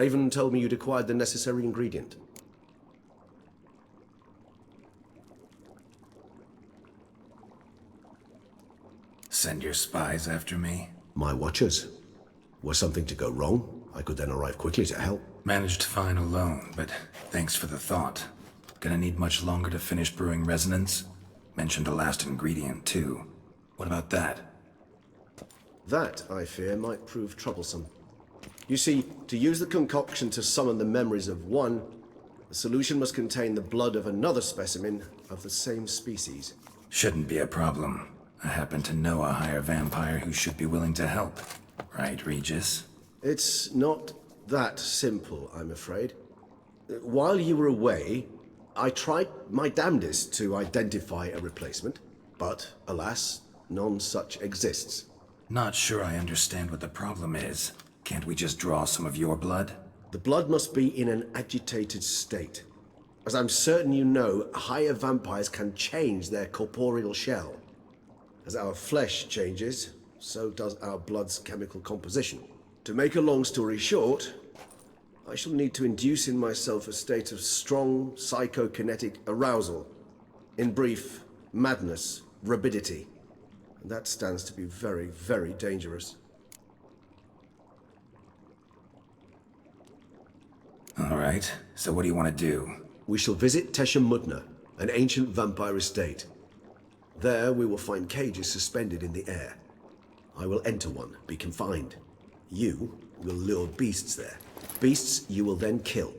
Raven told me you'd acquired the necessary ingredient. Send your spies after me? My watchers. Were something to go wrong, I could then arrive quickly to help. Managed fine alone, but thanks for the thought. Gonna need much longer to finish brewing resonance? Mentioned a last ingredient, too. What about that? That, I fear, might prove troublesome. You see, to use the concoction to summon the memories of one, the solution must contain the blood of another specimen of the same species. Shouldn't be a problem. I happen to know a higher vampire who should be willing to help. Right, Regis? It's not that simple, I'm afraid. While you were away, I tried my damnedest to identify a replacement, but alas, none such exists. Not sure I understand what the problem is. Can't we just draw some of your blood? The blood must be in an agitated state. As I'm certain you know, higher vampires can change their corporeal shell. As our flesh changes, so does our blood's chemical composition. To make a long story short, I shall need to induce in myself a state of strong psychokinetic arousal. In brief, madness, rabidity. And that stands to be very, very dangerous. All right, so what do you want to do? We shall visit Teshamudna, an ancient vampire estate. There we will find cages suspended in the air. I will enter one, be confined. You will lure beasts there. Beasts you will then kill.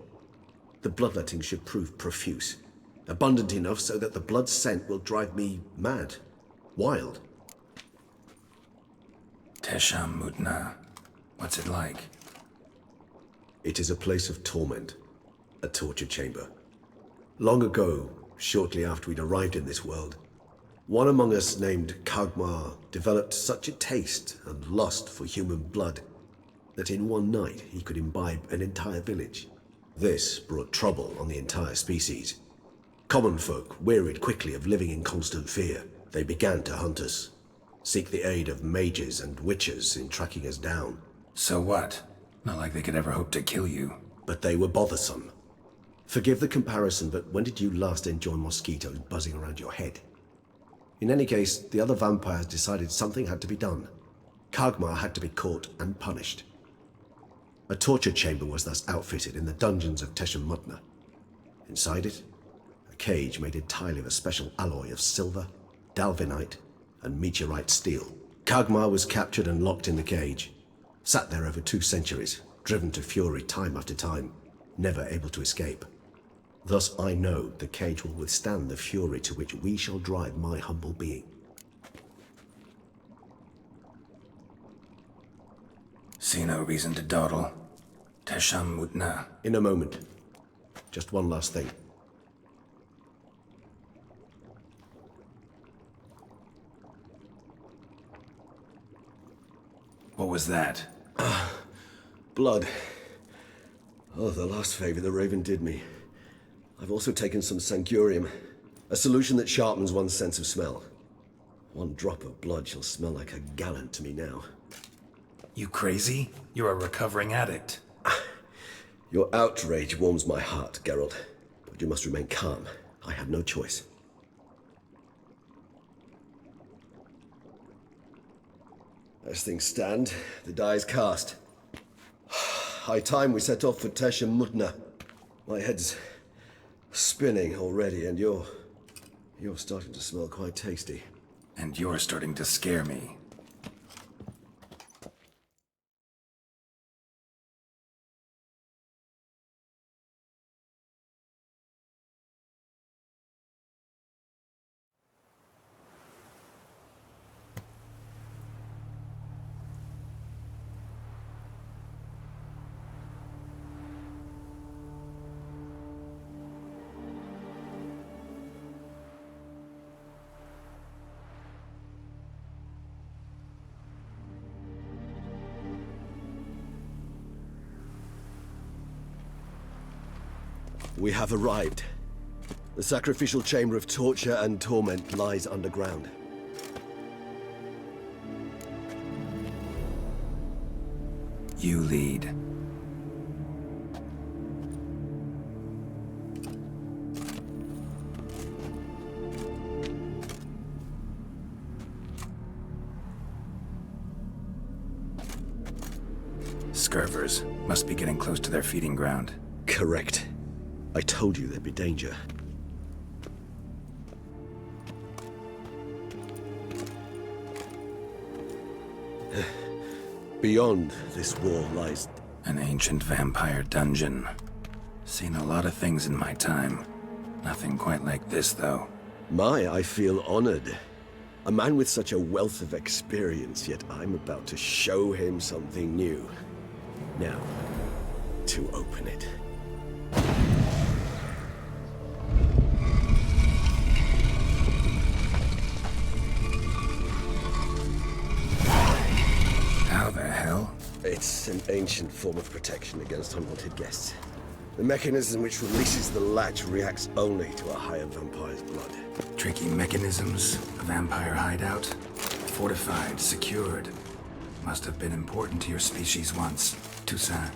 The bloodletting should prove profuse. Abundant enough so that the blood scent will drive me mad. Wild. Teshamudna. What's it like? It is a place of torment. A torture chamber. Long ago, shortly after we'd arrived in this world, one among us named Kagmar developed such a taste and lust for human blood that in one night he could imbibe an entire village. This brought trouble on the entire species. Common folk wearied quickly of living in constant fear. They began to hunt us, seek the aid of mages and witches in tracking us down. So what? Not like they could ever hope to kill you. But they were bothersome. Forgive the comparison, but when did you last enjoy mosquitoes buzzing around your head? In any case, the other vampires decided something had to be done. Kagmar had to be caught and punished. A torture chamber was thus outfitted in the dungeons of Teshamudna. Inside it, a cage made entirely of a special alloy of silver, dalvinite, and meteorite steel. Kagmar was captured and locked in the cage. Sat there over 2 centuries, driven to fury time after time, never able to escape. Thus I know the cage will withstand the fury to which we shall drive my humble being. See no reason to dawdle. Teshamudna. In a moment. Just one last thing. What was that? Blood. Oh, the last favor the Raven did me. I've also taken some Sancurium, a solution that sharpens one's sense of smell. One drop of blood shall smell like a gallon to me now. You crazy? You're a recovering addict. Your outrage warms my heart, Geralt. But you must remain calm. I have no choice. As things stand, the die is cast. High time we set off for Teshamudna. My head's spinning already, and you're starting to smell quite tasty. And you're starting to scare me. We have arrived. The sacrificial chamber of torture and torment lies underground. You lead. scurvers. Must be getting close to their feeding ground. Correct. I told you there'd be danger. Beyond this wall lies... An ancient vampire dungeon. Seen a lot of things in my time. Nothing quite like this, though. I feel honored. A man with such a wealth of experience, yet I'm about to show him something new. Now, to open it. How the hell? It's an ancient form of protection against unwanted guests. The mechanism which releases the latch reacts only to a higher vampire's blood. Tricky mechanisms, a vampire hideout. Fortified, secured. Must have been important to your species once, Toussaint.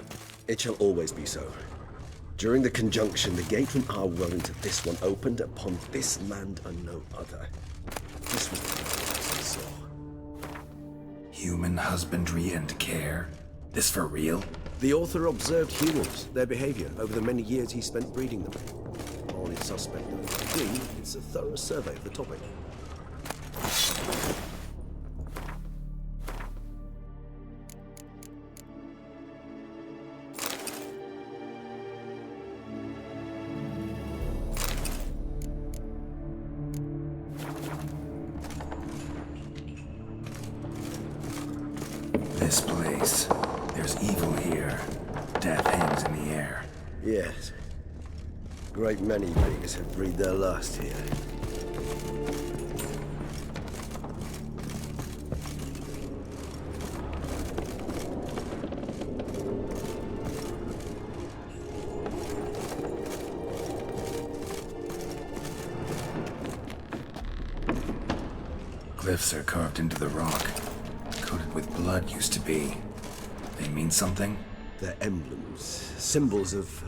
It shall always be so. During the conjunction, the gate from our world into this one opened upon this land and no other. This was the first I saw. Human husbandry and care? This for real? The author observed humans, their behavior, over the many years he spent breeding them. All is suspect to a degree, it's a thorough survey of the topic. This place. There's evil here. Death hangs in the air. Yes. Great many beings have breathed their last here. Glyphs are carved into the rock. Coated with blood used to be. They mean something? They're emblems, symbols of,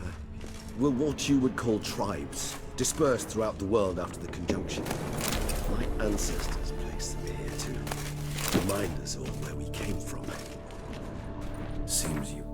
well, what you would call tribes, dispersed throughout the world after the conjunction. My ancestors placed them here to remind us all where we came from. Seems you...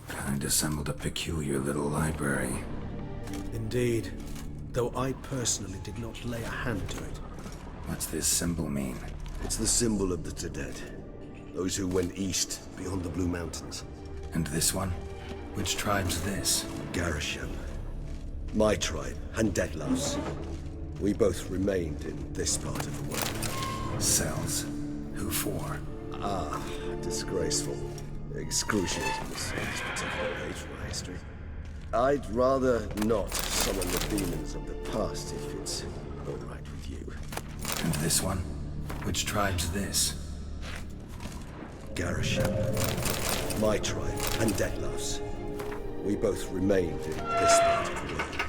Kind assembled a peculiar little library. Indeed, though I personally did not lay a hand to it. What's this symbol mean? It's the symbol of the Dead, those who went east beyond the Blue Mountains. And this one? Which tribe's this? Garisham. My tribe, and Deadlouse. We both remained in this part of the world. Cells. Who for? Disgraceful. Excruciating to say this particular age from our history. I'd rather not summon the demons of the past if it's all right with you. And this one? Which tribe's this? Garisham. My tribe, and Deadlouse. We both remained in this part of the world.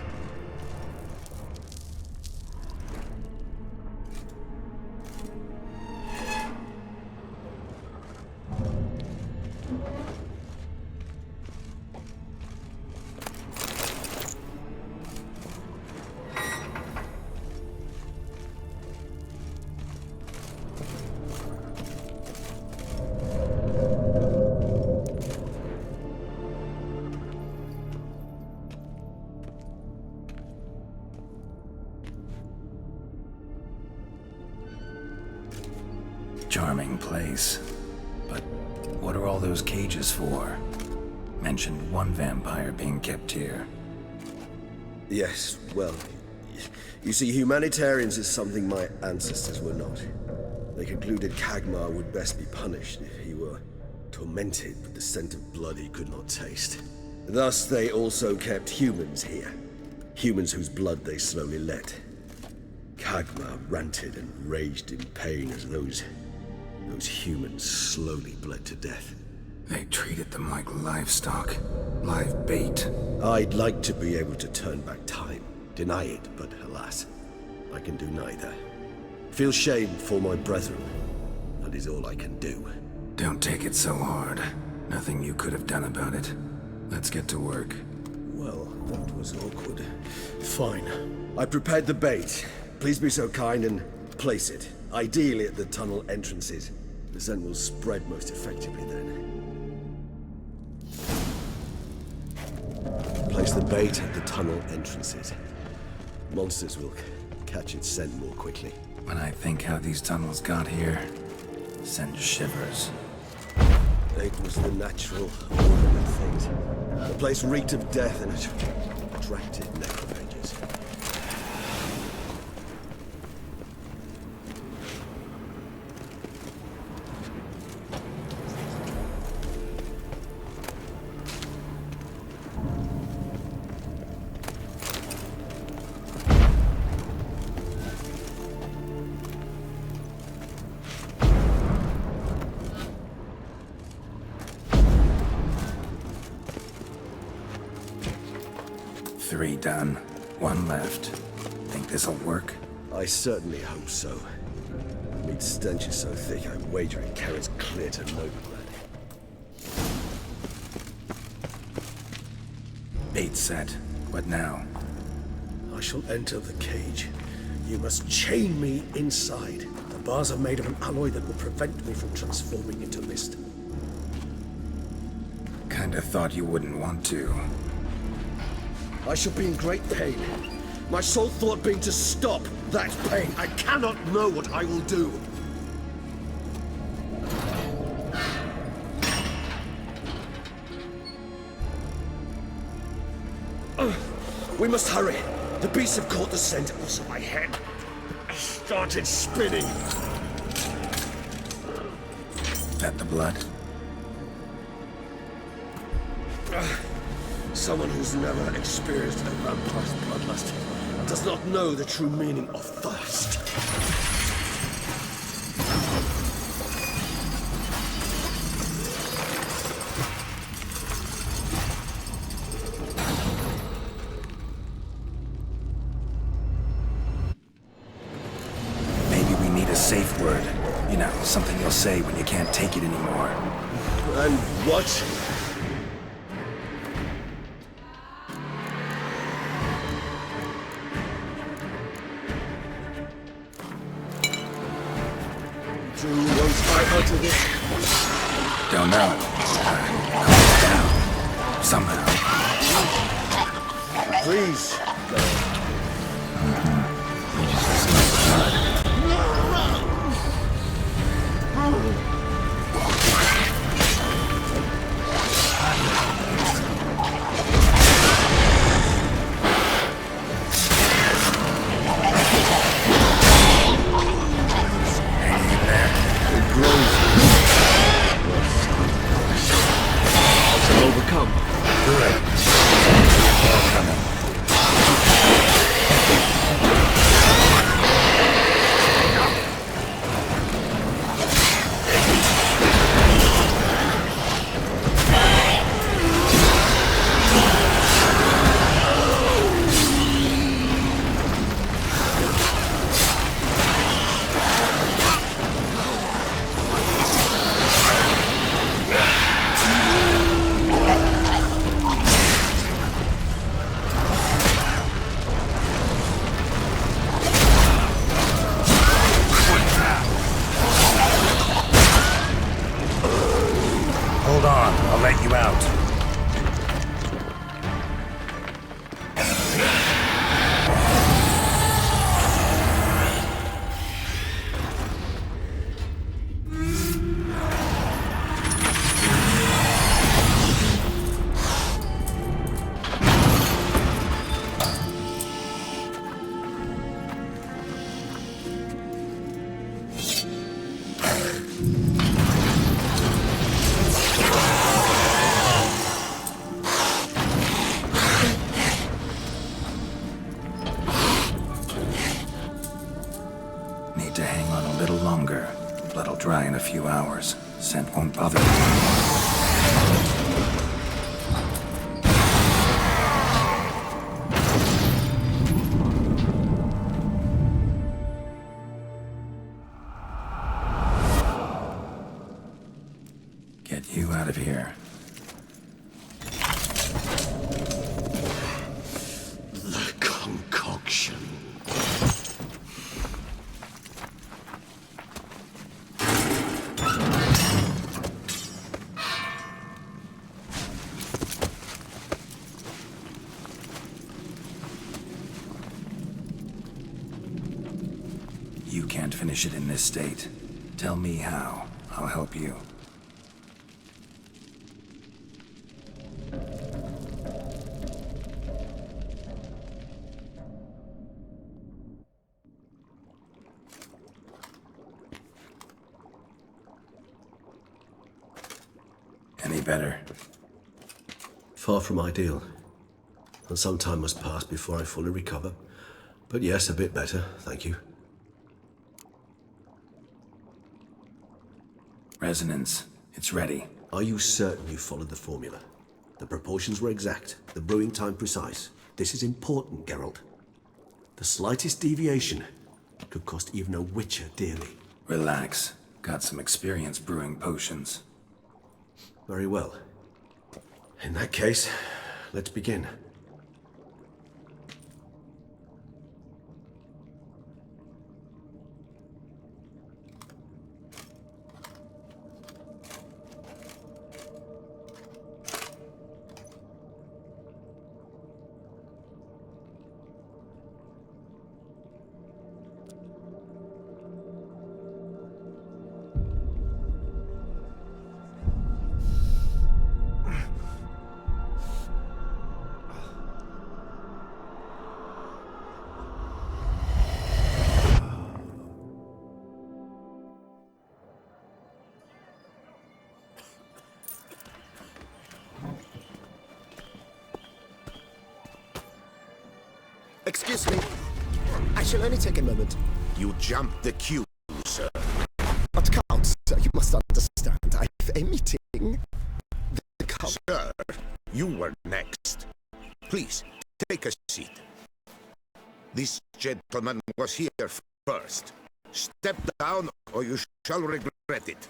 Charming place. But what are all those cages for? Mentioned one vampire being kept here. Yes, well, you see, humanitarians is something my ancestors were not. They concluded Kagmar would best be punished if he were tormented with the scent of blood he could not taste. Thus, they also kept humans here. Humans whose blood they slowly let. Kagma ranted and raged in pain as those humans slowly bled to death. They treated them like livestock, live bait. I'd like to be able to turn back time, deny it, but alas, I can do neither. Feel shame for my brethren, that is all I can do. Don't take it so hard. Nothing you could have done about it. Let's get to work. Well, that was awkward. Fine. I prepared the bait. Please be so kind and place it, ideally at the tunnel entrances. The scent will spread most effectively then. Place the bait at the tunnel entrances. Monsters will catch its scent more quickly. When I think how these tunnels got here, sends shivers. It was the natural order of things. The place reeked of death and it attracted necrophages. Three done. One left. Think this'll work? I certainly hope so. The meat stench is so thick, I wager it carries clear to Novigrad. Bait set. What now? I shall enter the cage. You must chain me inside. The bars are made of an alloy that will prevent me from transforming into mist. Kinda thought you wouldn't want to. I shall be in great pain. My sole thought being to stop that pain. I cannot know what I will do. We must hurry. The beasts have caught the scent, also my head. I started spinning. That the blood? Someone who's never experienced a vampire's bloodlust does not know the true meaning of thirst. Maybe we need a safe word. You know, something you'll say when you can't take it anymore. And what? Once I utter this, Don't know. Calm it down. Somehow. please. You just smell the blood. Hang in there. It grows. I shall overcome. Good. All coming. Need to hang on a little longer. Blood'll dry in a few hours. Scent won't bother you. Get you out of here. The concoction. You can't finish it in this state. Tell me how. I'll help you. Any better? Far from ideal. And some time must pass before I fully recover. But yes, a bit better, thank you. Resonance. It's ready. Are you certain you followed the formula? The proportions were exact, the brewing time precise. This is important, Geralt. The slightest deviation could cost even a witcher dearly. Relax. Got some experience brewing potions. Very well. In that case, let's begin. Excuse me. I shall only take a moment. You jumped the queue, sir. But Count, sir, you must understand. I've a meeting. The Count... Sir, you were next. Please, take a seat. This gentleman was here first. Step down, or you shall regret it.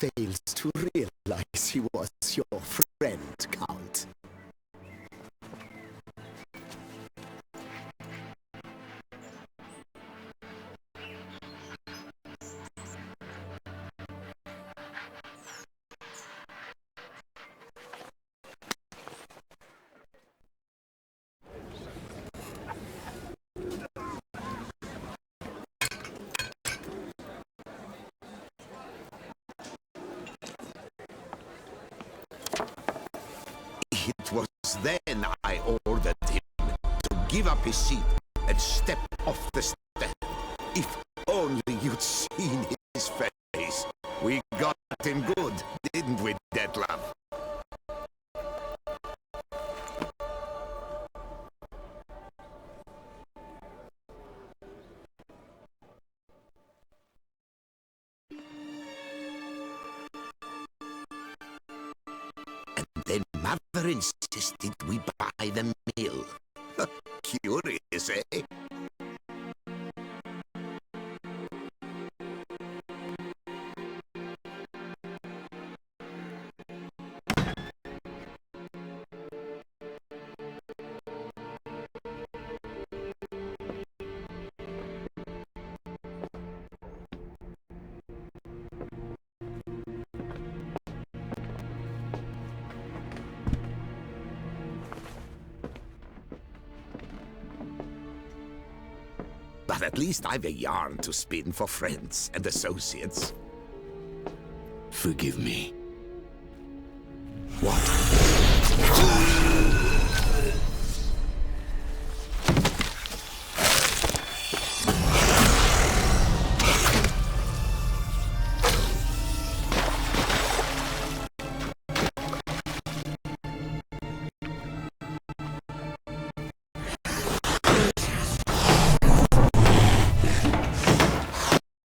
fails to realize he was your friend, Count. It was then I ordered him to give up his seat and step off the step. If only you'd seen his face. We got him good, didn't we, Detlef? Then Mother insisted we buy the mill. Curious, eh? But at least I've a yarn to spin for friends and associates. Forgive me. What?